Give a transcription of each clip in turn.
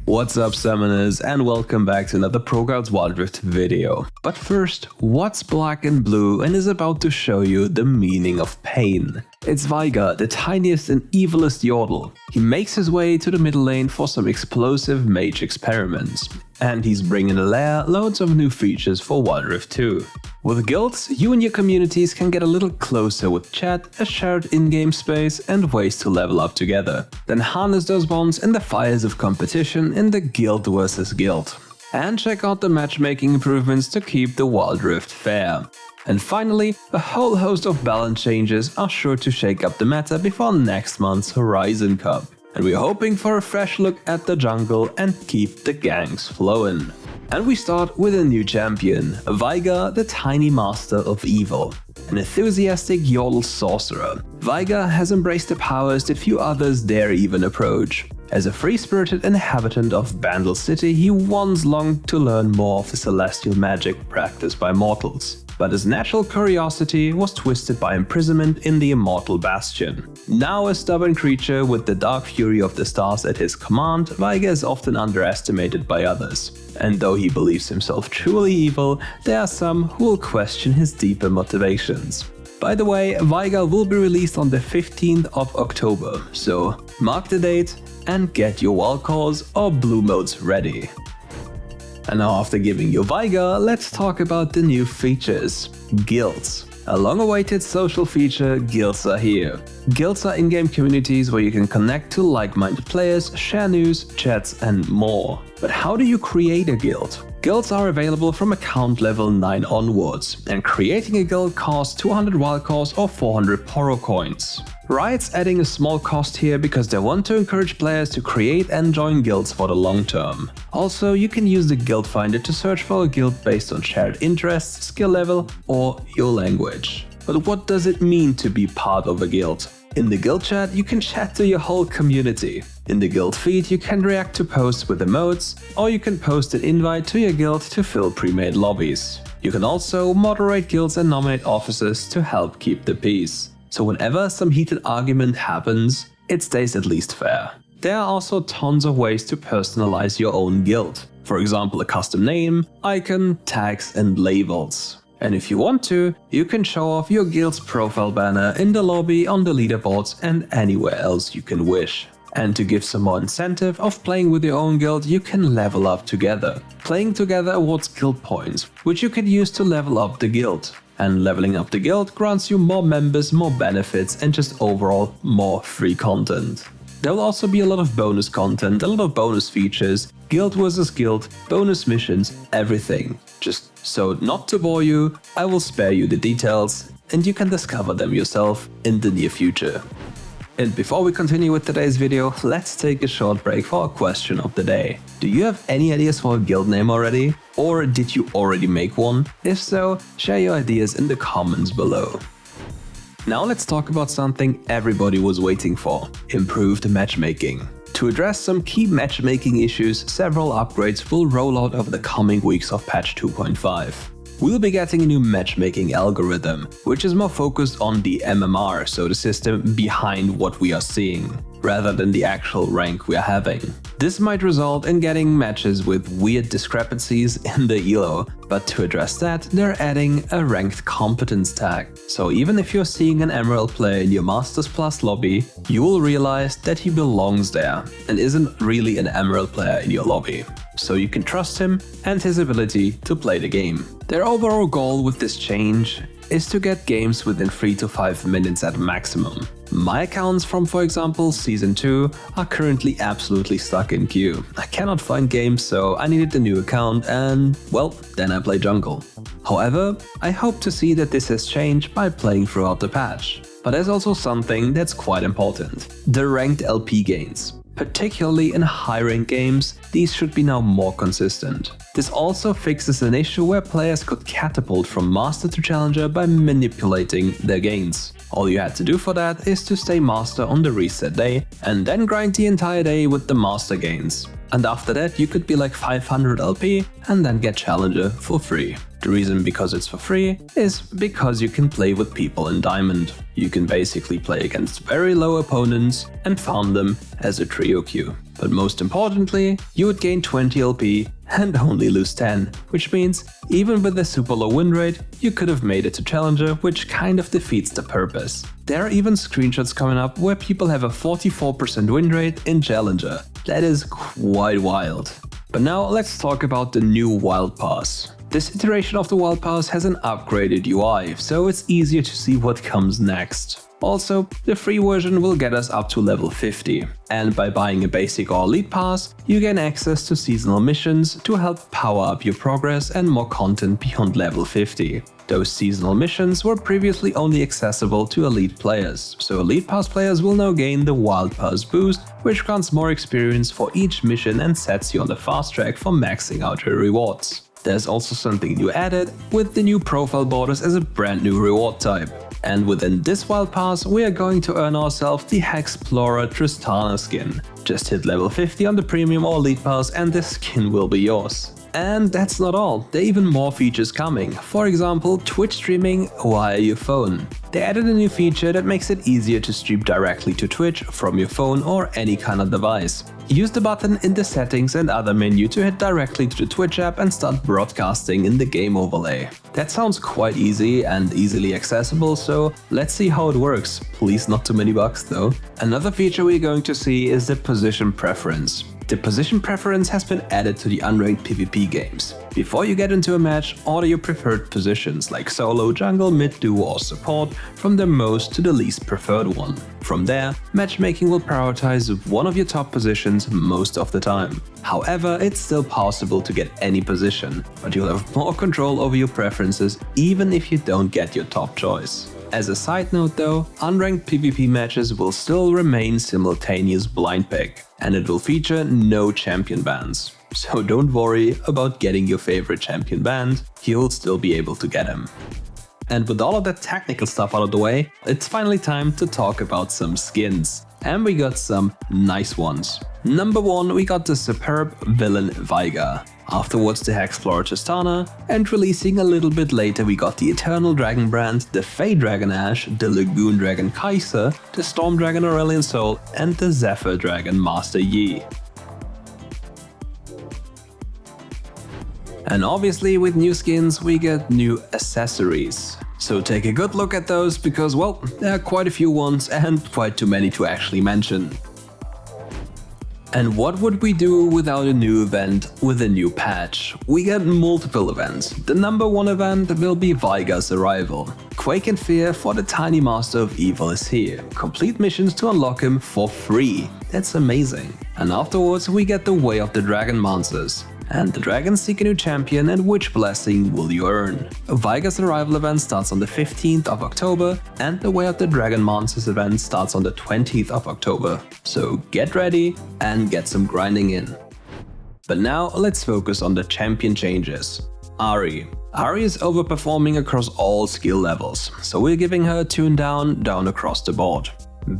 What's up, summoners, and welcome back to another ProGuides Wild Rift video. But first, what's black and blue and is about to show you the meaning of pain? It's Veigar, the tiniest and evilest yordle. He makes his way to the middle lane for some explosive mage experiments. And he's bringing the lair loads of new features for Wild Rift 2. With guilds, you and your communities can get a little closer with chat, a shared in-game space and ways to level up together. Then harness those bonds in the fires of competition in the guild versus guild. And check out the matchmaking improvements to keep the Wild Rift fair. And finally, a whole host of balance changes are sure to shake up the meta before next month's Horizon Cup. And we're hoping for a fresh look at the jungle and keep the ganks flowing. And we start with a new champion, Veigar, the tiny master of evil. An enthusiastic yordle sorcerer, Veigar has embraced the powers that few others dare even approach. As a free-spirited inhabitant of Bandle City, he once longed to learn more of the celestial magic practiced by mortals. But his natural curiosity was twisted by imprisonment in the Immortal Bastion. Now a stubborn creature with the dark fury of the stars at his command, Veigar is often underestimated by others. And though he believes himself truly evil, there are some who will question his deeper motivations. By the way, Veigar will be released on the 15th of October, so mark the date and get your wild calls or blue modes ready. And now, after giving you Veigar, let's talk about the new features. Guilds. A long-awaited social feature, guilds are here. Guilds are in-game communities where you can connect to like-minded players, share news, chats and more. But how do you create a guild? Guilds are available from account level 9 onwards, and creating a guild costs 200 wildcores or 400 poro coins. Riot's adding a small cost here because they want to encourage players to create and join guilds for the long term. Also, you can use the guild finder to search for a guild based on shared interests, skill level or your language. But what does it mean to be part of a guild? In the guild chat, you can chat to your whole community. In the guild feed, you can react to posts with emotes, or you can post an invite to your guild to fill pre-made lobbies. You can also moderate guilds and nominate officers to help keep the peace. So whenever some heated argument happens, it stays at least fair. There are also tons of ways to personalize your own guild. For example, a custom name, icon, tags and labels. And if you want to, you can show off your guild's profile banner in the lobby, on the leaderboards and anywhere else you can wish. And to give some more incentive of playing with your own guild, you can level up together. Playing together awards guild points, which you can use to level up the guild. And leveling up the guild grants you more members, more benefits and just overall more free content. There will also be a lot of bonus content, a lot of bonus features, guild versus guild, bonus missions, everything. Just so not to bore you, I will spare you the details and you can discover them yourself in the near future. And before we continue with today's video, let's take a short break for a question of the day. Do you have any ideas for a guild name already? Or did you already make one? If so, share your ideas in the comments below. Now let's talk about something everybody was waiting for: improved matchmaking. To address some key matchmaking issues, several upgrades will roll out over the coming weeks of patch 2.5. We'll be getting a new matchmaking algorithm, which is more focused on the MMR, so the system behind what we are seeing, rather than the actual rank we are having. This might result in getting matches with weird discrepancies in the elo, but to address that, they're adding a ranked competence tag. So even if you're seeing an Emerald player in your Masters Plus lobby, you will realize that he belongs there and isn't really an Emerald player in your lobby. So you can trust him and his ability to play the game. Their overall goal with this change is to get games within 3 to 5 minutes at maximum. My accounts from, for example, Season 2 are currently absolutely stuck in queue. I cannot find games, so I needed a new account and, well, then I play jungle. However, I hope to see that this has changed by playing throughout the patch. But there's also something that's quite important: the ranked LP gains. Particularly in high-rank games, these should be now more consistent. This also fixes an issue where players could catapult from Master to Challenger by manipulating their gains. All you had to do for that is to stay Master on the reset day and then grind the entire day with the Master gains. And after that you could be like 500 LP and then get Challenger for free. The reason because it's for free is because you can play with people in Diamond. You can basically play against very low opponents and farm them as a trio queue. But most importantly, you would gain 20 LP and only lose 10, which means even with a super low win rate, you could have made it to Challenger, which kind of defeats the purpose. There are even screenshots coming up where people have a 44% win rate in Challenger. That is quite wild. But now let's talk about the new Wild Pass. This iteration of the Wild Pass has an upgraded UI, so it's easier to see what comes next. Also, the free version will get us up to level 50, and by buying a basic or elite pass, you gain access to seasonal missions to help power up your progress and more content beyond level 50. Those seasonal missions were previously only accessible to elite players, so elite pass players will now gain the Wild Pass boost, which grants more experience for each mission and sets you on the fast track for maxing out your rewards. There's also something new added, with the new profile borders as a brand new reward type. And within this Wild Pass, we are going to earn ourselves the Hexplorer Tristana skin. Just hit level 50 on the Premium or Elite Pass and the skin will be yours. And that's not all, there are even more features coming, for example Twitch streaming via your phone. They added a new feature that makes it easier to stream directly to Twitch from your phone or any kind of device. Use the button in the settings and other menu to head directly to the Twitch app and start broadcasting in the game overlay. That sounds quite easy and easily accessible, so let's see how it works. Please not too many bugs though. Another feature we're going to see is the position preference. The position preference has been added to the unranked PvP games. Before you get into a match, order your preferred positions like solo, jungle, mid, duo or support from the most to the least preferred one. From there, matchmaking will prioritize one of your top positions most of the time. However, it's still possible to get any position, but you'll have more control over your preferences even if you don't get your top choice. As a side note though, unranked PvP matches will still remain simultaneous blind pick, and it will feature no champion bans. So don't worry about getting your favorite champion banned, you'll still be able to get him. And with all of that technical stuff out of the way, it's finally time to talk about some skins. And we got some nice ones. Number 1, we got the superb villain Veigar. Afterwards the Hexplorer Tristana, and releasing a little bit later we got the Eternal Dragon Brand, the Fey Dragon Ash, the Lagoon Dragon Kaiser, the Storm Dragon Aurelion Soul and the Zephyr Dragon Master Yi. And obviously with new skins we get new accessories. So take a good look at those because, well, there are quite a few ones and quite too many to actually mention. And what would we do without a new event with a new patch? We get multiple events. The number 1 event will be Veigar's arrival. Quake and Fear for the Tiny Master of Evil is here. Complete missions to unlock him for free. That's amazing. And afterwards we get the Way of the Dragon Monsters. And the dragons seek a new champion, and which blessing will you earn? Veigar's arrival event starts on the 15th of October and the Way of the Dragon Monsters event starts on the 20th of October. So get ready and get some grinding in. But now let's focus on the champion changes. Ahri. Ahri is overperforming across all skill levels, so we're giving her a tune down across the board.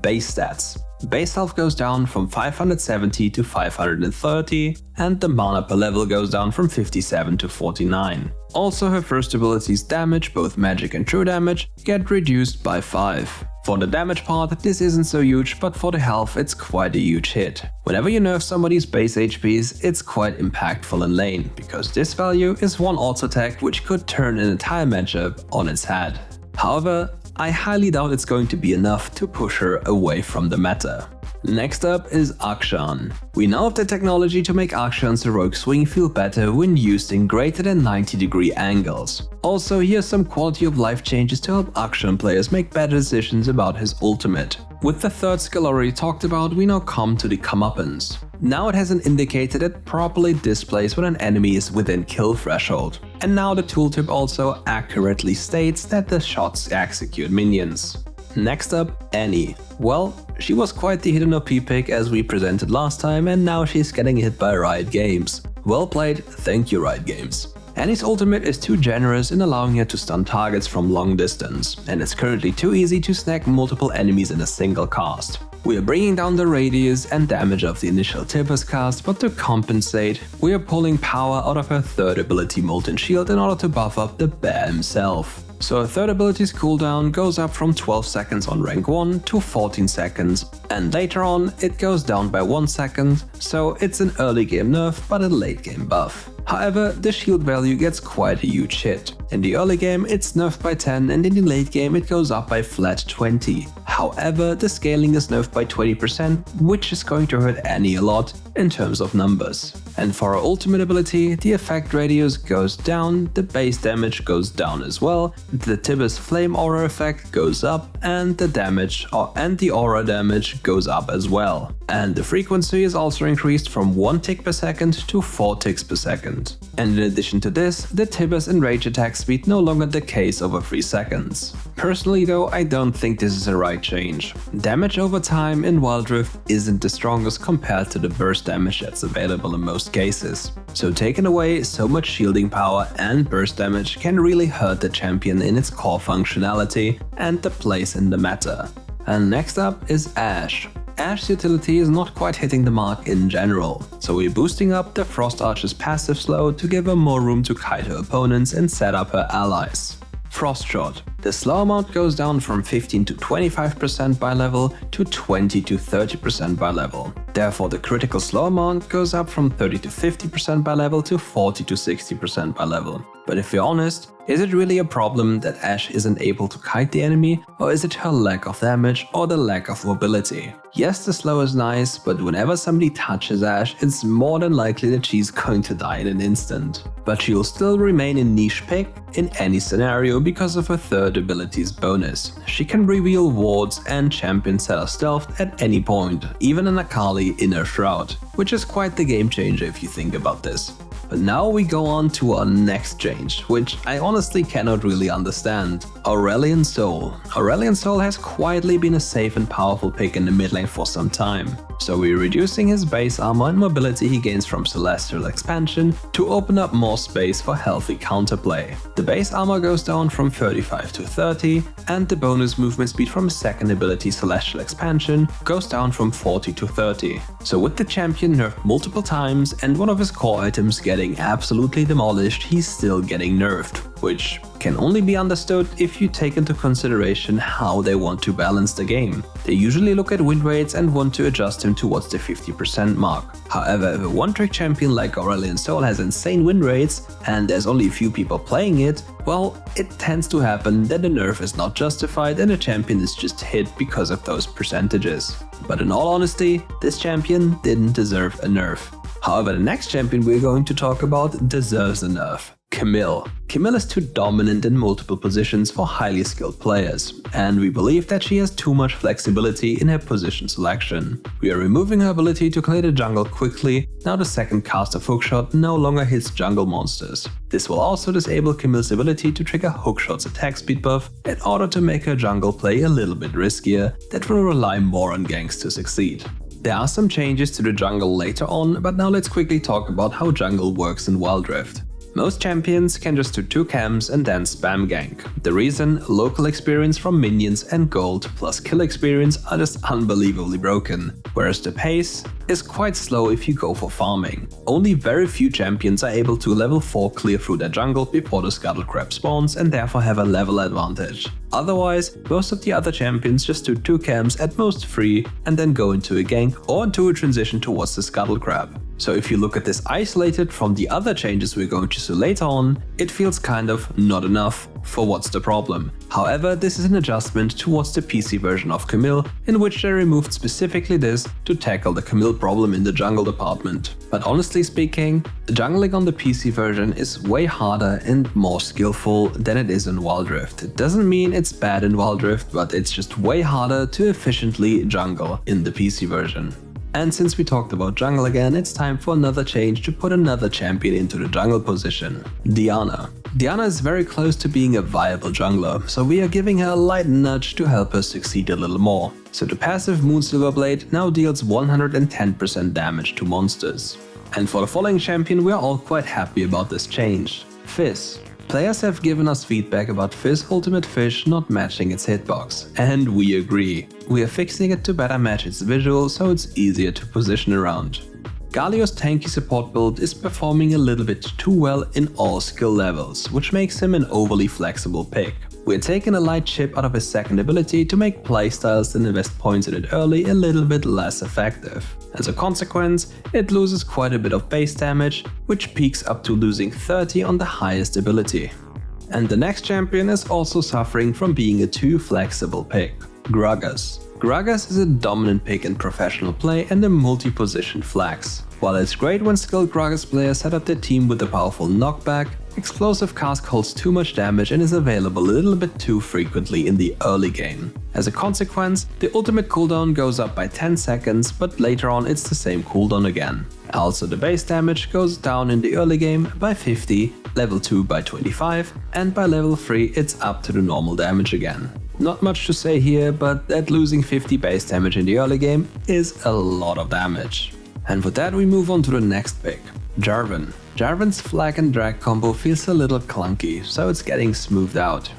Base stats. Base health goes down from 570 to 530, and the mana per level goes down from 57 to 49. Also, her first ability's damage, both magic and true damage, get reduced by 5. For the damage part, this isn't so huge, but for the health it's quite a huge hit. Whenever you nerf somebody's base HPs, it's quite impactful in lane, because this value is one auto attack which could turn an entire matchup on its head. However, I highly doubt it's going to be enough to push her away from the meta. Next up is Akshan. We now have the technology to make Akshan's heroic swing feel better when used in greater than 90-degree angles. Also, here's some quality of life changes to help Akshan players make better decisions about his ultimate. With the third skill already talked about, we now come to the comeuppance. Now it has an indicator that properly displays when an enemy is within kill threshold. And now the tooltip also accurately states that the shots execute minions. Next up, Annie. Well, she was quite the hidden OP pick as we presented last time, and now she's getting hit by Riot Games. Well played, thank you Riot Games. Annie's ultimate is too generous in allowing her to stun targets from long distance, and it's currently too easy to snag multiple enemies in a single cast. We are bringing down the radius and damage of the initial Tibbers cast, but to compensate, we are pulling power out of her third ability Molten Shield in order to buff up the bear himself. So her third ability's cooldown goes up from 12 seconds on rank 1 to 14 seconds, and later on it goes down by 1 second, so it's an early game nerf but a late game buff. However, the shield value gets quite a huge hit. In the early game it's nerfed by 10 and in the late game it goes up by flat 20. However, the scaling is nerfed by 20%, which is going to hurt Annie a lot in terms of numbers. And for her ultimate ability, the effect radius goes down, the base damage goes down as well, the Tibbers Flame Aura effect goes up, and the damage and the aura damage goes up as well. And the frequency is also increased from 1 tick per second to 4 ticks per second. And in addition to this, the Tibbers and rage attack speed no longer decays over 3 seconds. Personally though, I don't think this is a right change. Damage over time in Wild Rift isn't the strongest compared to the burst damage that's available in most cases. So taking away so much shielding power and burst damage can really hurt the champion in its core functionality and the place in the meta. And next up is Ashe. Ashe's utility is not quite hitting the mark in general, so we're boosting up the Frost Archer's passive slow to give her more room to kite her opponents and set up her allies. Frost Shot. The slow amount goes down from 15 to 25% by level to 20 to 30% by level. Therefore, the critical slow amount goes up from 30 to 50% by level to 40 to 60% by level. But if we're honest, is it really a problem that Ashe isn't able to kite the enemy, or is it her lack of damage or the lack of mobility? Yes, the slow is nice, but whenever somebody touches Ashe, it's more than likely that she's going to die in an instant. But she'll still remain a niche pick in any scenario because of her third ability's bonus. She can reveal wards and champion seller stealth at any point, even an Akali in her shroud, which is quite the game changer if you think about this. But now we go on to our next change, which I honestly cannot really understand. Aurelion Sol. Aurelion Sol has quietly been a safe and powerful pick in the mid lane for some time. So we're reducing his base armor and mobility he gains from Celestial Expansion to open up more space for healthy counterplay. The base armor goes down from 35 to 30, and the bonus movement speed from his second ability Celestial Expansion goes down from 40 to 30. So with the champion nerfed multiple times and one of his core items getting absolutely demolished, he's still getting nerfed, which can only be understood if you take into consideration how they want to balance the game. They usually look at win rates and want to adjust him towards the 50% mark. However, if a one-trick champion like Aurelion Sol has insane win rates and there's only a few people playing it, well, it tends to happen that the nerf is not justified and the champion is just hit because of those percentages. But in all honesty, this champion didn't deserve a nerf. However, the next champion we're going to talk about deserves a nerf. Camille. Camille is too dominant in multiple positions for highly skilled players, and we believe that she has too much flexibility in her position selection. We are removing her ability to clear the jungle quickly. Now the second cast of Hookshot no longer hits jungle monsters. This will also disable Camille's ability to trigger Hookshot's attack speed buff in order to make her jungle play a little bit riskier that will rely more on ganks to succeed. There are some changes to the jungle later on, but now let's quickly talk about how jungle works in Wild Rift. Most champions can just do 2 camps and then spam gank. The reason? Local experience from minions and gold plus kill experience are just unbelievably broken, whereas the pace is quite slow if you go for farming. Only very few champions are able to level 4 clear through their jungle before the Scuttle Crab spawns and therefore have a level advantage. Otherwise, most of the other champions just do 2 camps, at most 3, and then go into a gank or into a transition towards the Scuttle Crab. So if you look at this isolated from the other changes we're going to see later on, it feels kind of not enough for what's the problem. However, this is an adjustment towards the PC version of Camille, in which they removed specifically this to tackle the Camille problem in the jungle department. But honestly speaking, the jungling on the PC version is way harder and more skillful than it is in Wild Rift. It doesn't mean it's bad in Wild Rift, but it's just way harder to efficiently jungle in the PC version. And since we talked about jungle again, it's time for another change to put another champion into the jungle position. Diana. Diana is very close to being a viable jungler, so we are giving her a light nudge to help her succeed a little more. So the passive Moonsilver Blade now deals 110% damage to monsters. And for the following champion, we are all quite happy about this change. Fizz. Players have given us feedback about Fizz Ultimate Fish not matching its hitbox, and we agree. We are fixing it to better match its visual so it's easier to position around. Galio's tanky support build is performing a little bit too well in all skill levels, which makes him an overly flexible pick. We're taking a light chip out of his second ability to make playstyles that invest points in it early a little bit less effective. As a consequence, it loses quite a bit of base damage, which peaks up to losing 30 on the highest ability. And the next champion is also suffering from being a too flexible pick, Gragas. Gragas is a dominant pick in professional play and a multi-position flex. While it's great when skilled Gragas players set up their team with a powerful knockback, Explosive Cask holds too much damage and is available a little bit too frequently in the early game. As a consequence, the ultimate cooldown goes up by 10 seconds, but later on it's the same cooldown again. Also, the base damage goes down in the early game by 50, level 2 by 25, and by level 3 it's up to the normal damage again. Not much to say here, but that losing 50 base damage in the early game is a lot of damage. And with that we move on to the next pick, Jarvan. Jarvan's flag and drag combo feels a little clunky, so it's getting smoothed out.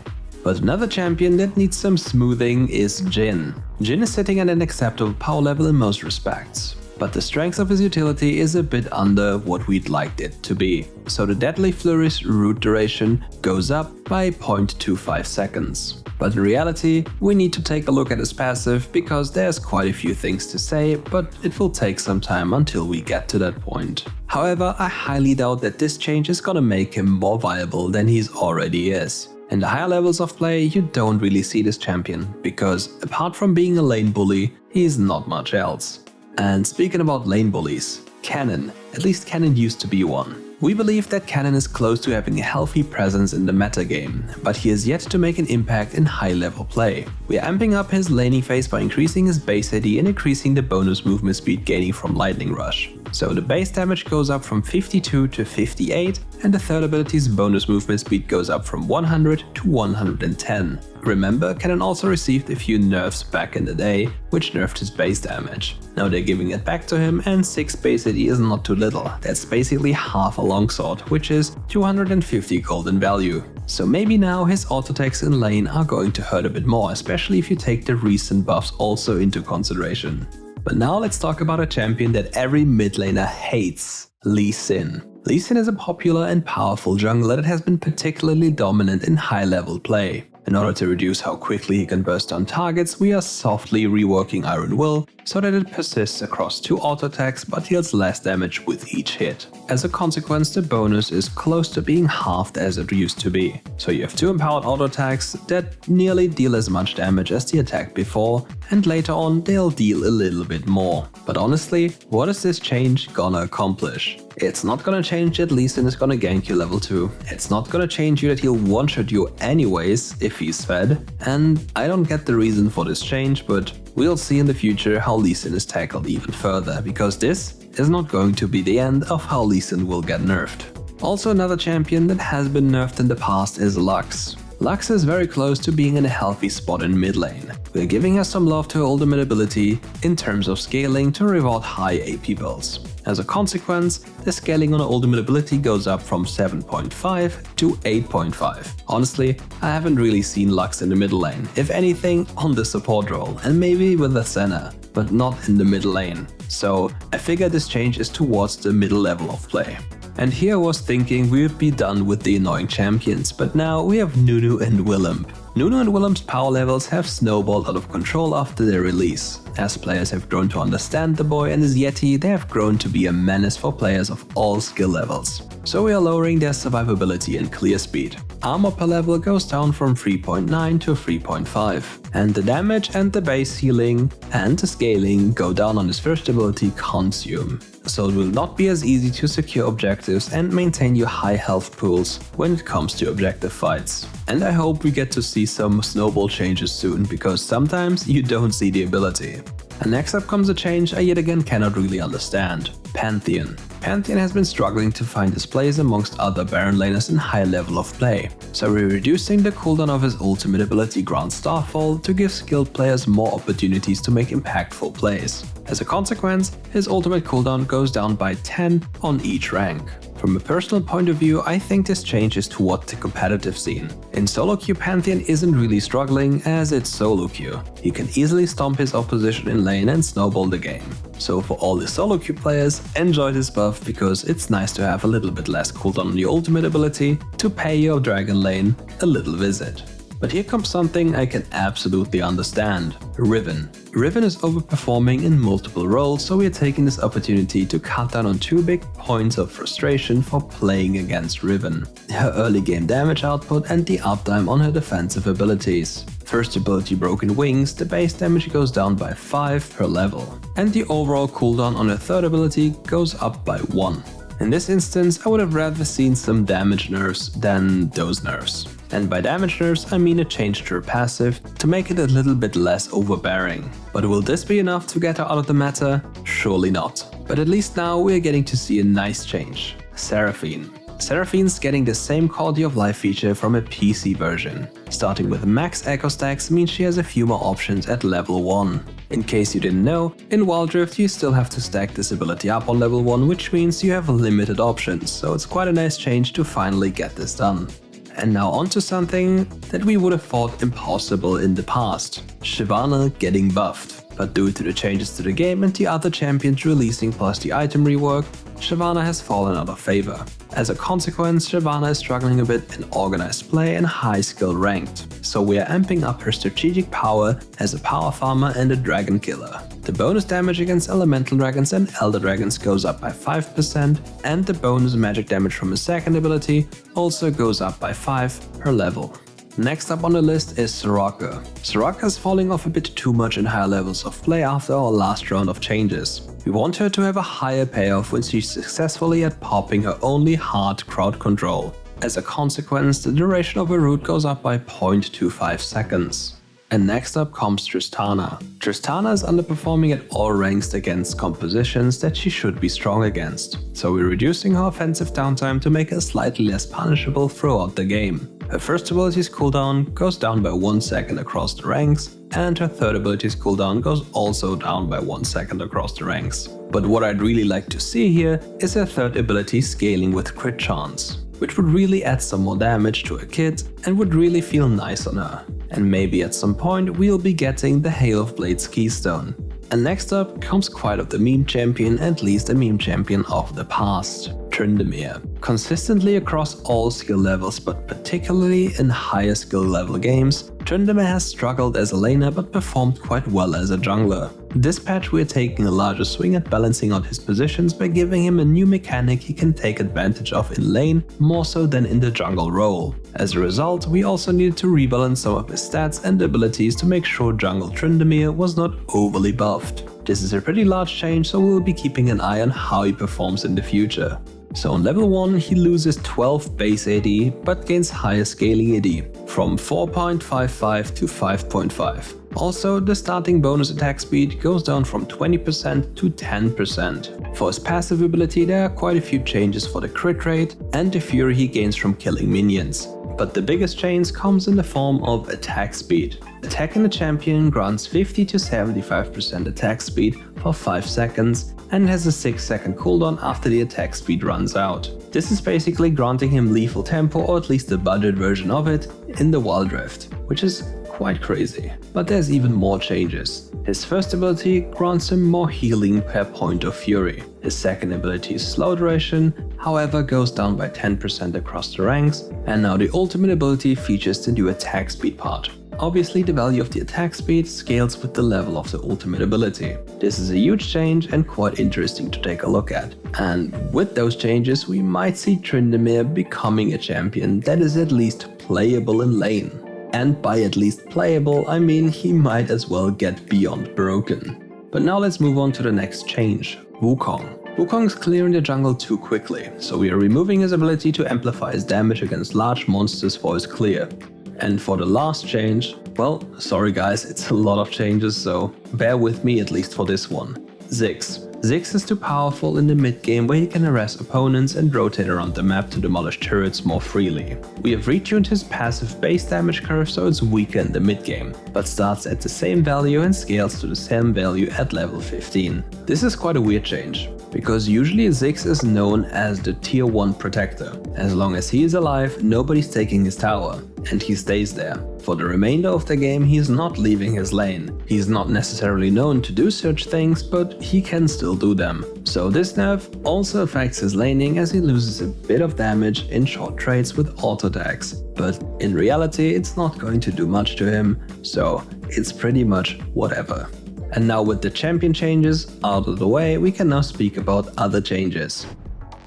But another champion that needs some smoothing is Jhin. Jhin is sitting at an acceptable power level in most respects, but the strength of his utility is a bit under what we'd liked it to be, so the Deadly Flurry's root duration goes up by 0.25 seconds. But in reality, we need to take a look at his passive because there's quite a few things to say, but it will take some time until we get to that point. However, I highly doubt that this change is gonna make him more viable than he already is. In the higher levels of play, you don't really see this champion, because apart from being a lane bully, he's not much else. And speaking about lane bullies, Cannon. At least Cannon used to be one. We believe that Cannon is close to having a healthy presence in the metagame, but he has yet to make an impact in high-level play. We are amping up his laning phase by increasing his base AD and increasing the bonus movement speed gaining from Lightning Rush. So the base damage goes up from 52 to 58, and the third ability's bonus movement speed goes up from 100 to 110. Remember, Cannon also received a few nerfs back in the day, which nerfed his base damage. Now they're giving it back to him, and 6 base AD is not too little. That's basically half a longsword, which is 250 gold in value. So maybe now his auto-attacks in lane are going to hurt a bit more, especially if you take the recent buffs also into consideration. But now let's talk about a champion that every mid laner hates, Lee Sin. Lee Sin is a popular and powerful jungler that has been particularly dominant in high-level play. In order to reduce how quickly he can burst on targets, we are softly reworking Iron Will so that it persists across 2 auto attacks but deals less damage with each hit. As a consequence, the bonus is close to being halved as it used to be. So you have 2 empowered auto attacks that nearly deal as much damage as the attack before, and later on they'll deal a little bit more. But honestly, what is this change gonna accomplish? It's not gonna change that Lee Sin is gonna gank you level 2. It's not gonna change you that he'll one-shot you anyways if he's fed. And I don't get the reason for this change, but we'll see in the future how Lee Sin is tackled even further, because this is not going to be the end of how Lee Sin will get nerfed. Also, another champion that has been nerfed in the past is Lux. Lux is very close to being in a healthy spot in mid lane. We're giving her some love to her ultimate ability in terms of scaling to reward high AP builds. As a consequence, the scaling on her ultimate ability goes up from 7.5 to 8.5. Honestly, I haven't really seen Lux in the middle lane, if anything on the support role and maybe with the Senna, but not in the middle lane. So I figure this change is towards the middle level of play. And here I was thinking we would be done with the annoying champions, but now we have Nunu and Willump. Nunu and Willump's power levels have snowballed out of control after their release. As players have grown to understand the boy and his Yeti, they have grown to be a menace for players of all skill levels. So we are lowering their survivability and clear speed. Armor per level goes down from 3.9 to 3.5. And the damage and the base healing and the scaling go down on his first ability, Consume. So it will not be as easy to secure objectives and maintain your high health pools when it comes to objective fights. And I hope we get to see some snowball changes soon, because sometimes you don't see the ability. And next up comes a change I yet again cannot really understand. Pantheon. Pantheon has been struggling to find his place amongst other Baron laners in high level of play, so we're reducing the cooldown of his ultimate ability Ground Starfall to give skilled players more opportunities to make impactful plays. As a consequence, his ultimate cooldown goes down by 10 on each rank. For From a personal point of view, I think this change is towards the competitive scene. In solo queue, Pantheon isn't really struggling as it's solo queue. He can easily stomp his opposition in lane and snowball the game. So for all the solo queue players, enjoy this buff because it's nice to have a little bit less cooldown on your ultimate ability to pay your dragon lane a little visit. But here comes something I can absolutely understand. Riven. Riven is overperforming in multiple roles, so we are taking this opportunity to cut down on 2 big points of frustration for playing against Riven. Her early game damage output and the uptime on her defensive abilities. First ability Broken Wings, the base damage goes down by 5 per level, and the overall cooldown on her third ability goes up by 1. In this instance, I would have rather seen some damage nerfs than those nerfs. And by damage nerfs, I mean a change to her passive to make it a little bit less overbearing. But will this be enough to get her out of the meta? Surely not. But at least now we are getting to see a nice change. Seraphine. Seraphine's getting the same quality of life feature from a PC version. Starting with max echo stacks means she has a few more options at level 1. In case you didn't know, in Wild Rift you still have to stack this ability up on level 1, which means you have limited options, so it's quite a nice change to finally get this done. And now onto something that we would have thought impossible in the past. Shyvana getting buffed. But due to the changes to the game and the other champions releasing plus the item rework, Shyvana has fallen out of favor. As a consequence, Shyvana is struggling a bit in organized play and high skill ranked, so we are amping up her strategic power as a power farmer and a dragon killer. The bonus damage against elemental dragons and elder dragons goes up by 5%, and the bonus magic damage from her second ability also goes up by 5 per level. Next up on the list is Soraka. Soraka is falling off a bit too much in higher levels of play after our last round of changes. We want her to have a higher payoff when she's successfully at popping her only hard crowd control. As a consequence, the duration of her route goes up by 0.25 seconds. And next up comes Tristana. Tristana is underperforming at all ranks against compositions that she should be strong against, so we're reducing her offensive downtime to make her slightly less punishable throughout the game. Her first ability's cooldown goes down by 1 second across the ranks, and her third ability's cooldown goes also down by 1 second across the ranks. But what I'd really like to see here is her third ability scaling with crit chance, which would really add some more damage to her kit and would really feel nice on her. And maybe at some point we'll be getting the Hail of Blades keystone. And next up comes quite of the meme champion, at least a meme champion of the past, Tryndamere. Consistently across all skill levels, but particularly in higher skill level games, Tryndamere has struggled as a laner but performed quite well as a jungler. This patch we're taking a larger swing at balancing out his positions by giving him a new mechanic he can take advantage of in lane more so than in the jungle role. As a result, we also needed to rebalance some of his stats and abilities to make sure jungle Tryndamere was not overly buffed. This is a pretty large change, so we'll be keeping an eye on how he performs in the future. So on level 1 he loses 12 base AD but gains higher scaling AD from 4.55 to 5.5. Also, the starting bonus attack speed goes down from 20% to 10%. For his passive ability there are quite a few changes for the crit rate and the fury he gains from killing minions. But the biggest change comes in the form of attack speed. Attacking the champion grants 50 to 75% attack speed for 5 seconds and has a 6-second cooldown after the attack speed runs out. This is basically granting him lethal tempo, or at least the budget version of it, in the Wild Rift, which is quite crazy. But there's even more changes. His first ability grants him more healing per point of fury. His second ability's slow duration, however, goes down by 10% across the ranks, and now the ultimate ability features the new attack speed part. Obviously, the value of the attack speed scales with the level of the ultimate ability. This is a huge change and quite interesting to take a look at. And with those changes, we might see Tryndamere becoming a champion that is at least playable in lane. And by at least playable, I mean he might as well get beyond broken. But now let's move on to the next change, Wukong. Wukong is clearing the jungle too quickly, so we are removing his ability to amplify his damage against large monsters for his clear. And for the last change, well, sorry guys, it's a lot of changes, so bear with me at least for this one. Ziggs. Ziggs is too powerful in the mid game where he can harass opponents and rotate around the map to demolish turrets more freely. We have retuned his passive base damage curve so it's weaker in the mid game, but starts at the same value and scales to the same value at level 15. This is quite a weird change. because usually Ziggs is known as the tier 1 protector. As long as he is alive, nobody's taking his tower, and he stays there. For the remainder of the game, he's not leaving his lane. He's not necessarily known to do such things, but he can still do them. So this nerf also affects his laning, as he loses a bit of damage in short trades with auto attacks. But in reality, it's not going to do much to him, so it's pretty much whatever. And now with the champion changes out of the way, we can now speak about other changes.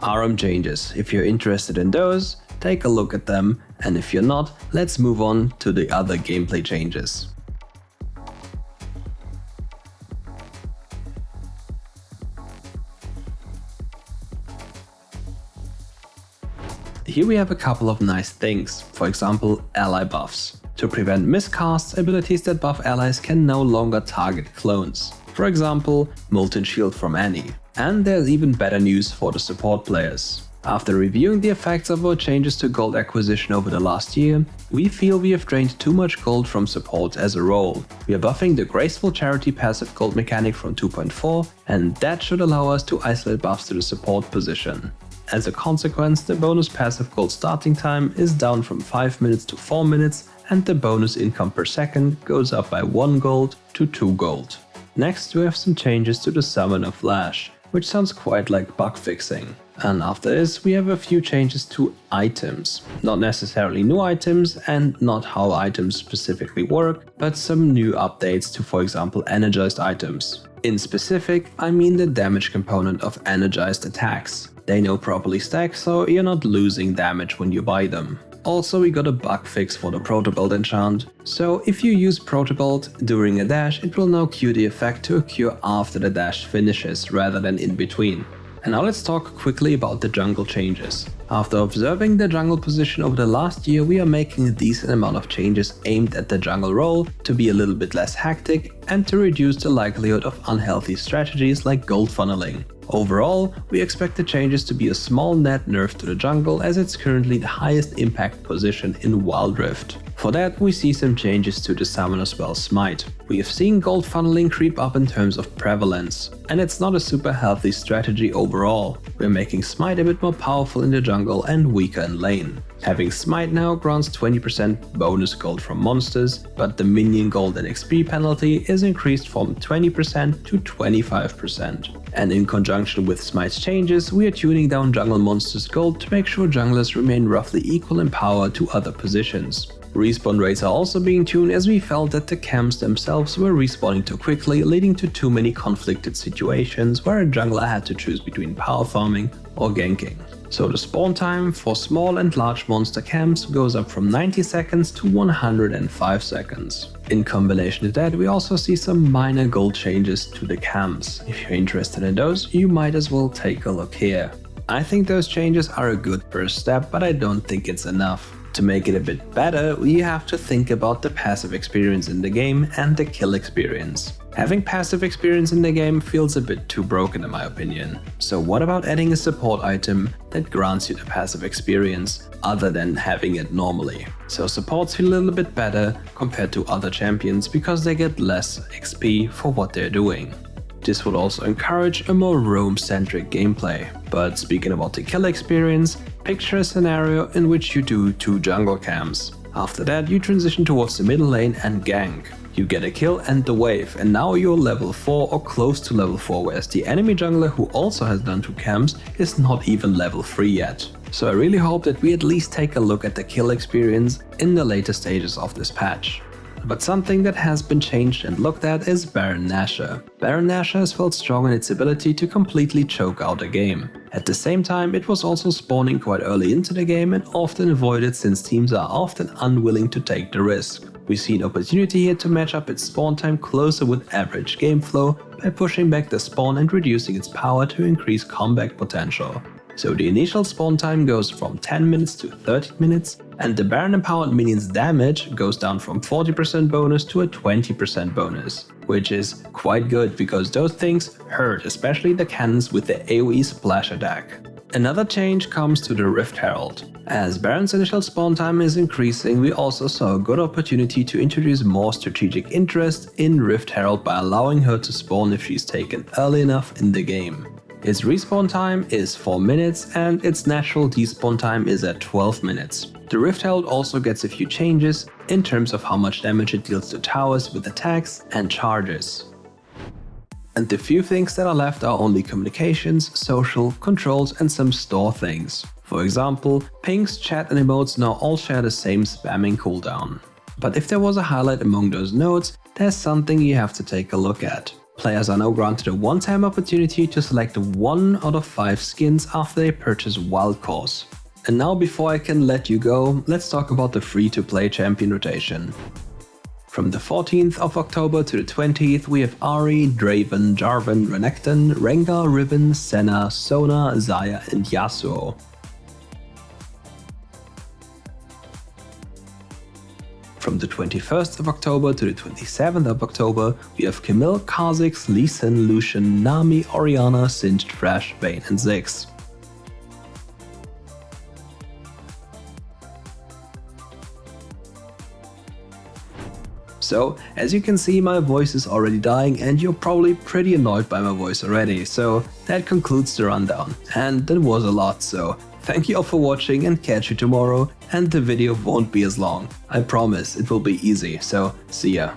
RM changes. If you're interested in those, take a look at them, and if you're not, let's move on to the other gameplay changes. Here we have a couple of nice things, for example ally buffs. To prevent miscasts, abilities that buff allies can no longer target clones. For example, Molten Shield from Annie. And there's even better news for the support players. After reviewing the effects of our changes to gold acquisition over the last year, we feel we have drained too much gold from support as a role. We are buffing the Graceful Charity passive gold mechanic from 2.4, and that should allow us to isolate buffs to the support position. As a consequence, the bonus passive gold starting time is down from 5 minutes to 4 minutes, and the bonus income per second goes up by 1 gold to 2 gold. Next, we have some changes to the Summoner Flash, which sounds quite like bug fixing. And after this, we have a few changes to items. Not necessarily new items and not how items specifically work, but some new updates to, for example, energized items. In specific, I mean the damage component of energized attacks. They now properly stack, so you're not losing damage when you buy them. Also, we got a bug fix for the Protobelt enchant, so if you use Protobelt during a dash, it will now cue the effect to occur after the dash finishes rather than in between. And now let's talk quickly about the jungle changes. After observing the jungle position over the last year, we are making a decent amount of changes aimed at the jungle role to be a little bit less hectic and to reduce the likelihood of unhealthy strategies like gold funneling. Overall, we expect the changes to be a small net nerf to the jungle, as it's currently the highest impact position in Wild Rift. For that, we see some changes to the summoner spell Smite. We have seen gold funneling creep up in terms of prevalence, and it's not a super healthy strategy overall. We're making Smite a bit more powerful in the jungle and weaker in lane. Having Smite now grants 20% bonus gold from monsters, but the minion gold and XP penalty is increased from 20% to 25%. And in conjunction with Smite's changes, we are tuning down jungle monsters gold to make sure junglers remain roughly equal in power to other positions. Respawn rates are also being tuned, as we felt that the camps themselves were respawning too quickly, leading to too many conflicted situations where a jungler had to choose between power farming or ganking. So the spawn time for small and large monster camps goes up from 90 seconds to 105 seconds. In combination with that, we also see some minor gold changes to the camps. If you're interested in those, you might as well take a look here. I think those changes are a good first step, but I don't think it's enough. To make it a bit better, we have to think about the passive experience in the game and the kill experience. Having passive experience in the game feels a bit too broken in my opinion. So what about adding a support item that grants you the passive experience other than having it normally? So supports feel a little bit better compared to other champions because they get less XP for what they're doing. This would also encourage a more roam-centric gameplay. But speaking about the kill experience, picture a scenario in which you do 2 jungle camps. After that, you transition towards the middle lane and gank. You get a kill and the wave, and now you're level 4 or close to level 4, whereas the enemy jungler, who also has done 2 camps, is not even level 3 yet. So I really hope that we at least take a look at the kill experience in the later stages of this patch. But something that has been changed and looked at is Baron Nashor. Baron Nashor has felt strong in its ability to completely choke out a game. At the same time, it was also spawning quite early into the game and often avoided, since teams are often unwilling to take the risk. We see an opportunity here to match up its spawn time closer with average game flow by pushing back the spawn and reducing its power to increase comeback potential. So the initial spawn time goes from 10 minutes to 30 minutes, and the Baron empowered minion's damage goes down from 40% bonus to a 20% bonus, which is quite good because those things hurt, especially the cannons with the AoE splash attack. Another change comes to the Rift Herald. As Baron's initial spawn time is increasing, we also saw a good opportunity to introduce more strategic interest in Rift Herald by allowing her to spawn if she's taken early enough in the game. Its respawn time is 4 minutes and its natural despawn time is at 12 minutes. The Rift Herald also gets a few changes in terms of how much damage it deals to towers with attacks and charges. And the few things that are left are only communications, social, controls and some store things. For example, pings, chat and emotes now all share the same spamming cooldown. But if there was a highlight among those nodes, there's something you have to take a look at. Players are now granted a one-time opportunity to select 1 out of 5 skins after they purchase Wild Course. And now before I can let you go, let's talk about the free-to-play champion rotation. From the 14th of October to the 20th we have Ahri, Draven, Jarvan, Renekton, Rengar, Riven, Senna, Sona, Xayah and Yasuo. From the 21st of October to the 27th of October we have Camille, Kha'Zix, Lee Sin, Lucian, Nami, Orianna, Singed, Thresh, Vayne and Ziggs. So, as you can see, my voice is already dying and you're probably pretty annoyed by my voice already, so that concludes the rundown. And that was a lot, so thank you all for watching and catch you tomorrow, and the video won't be as long. I promise, it will be easy, so see ya.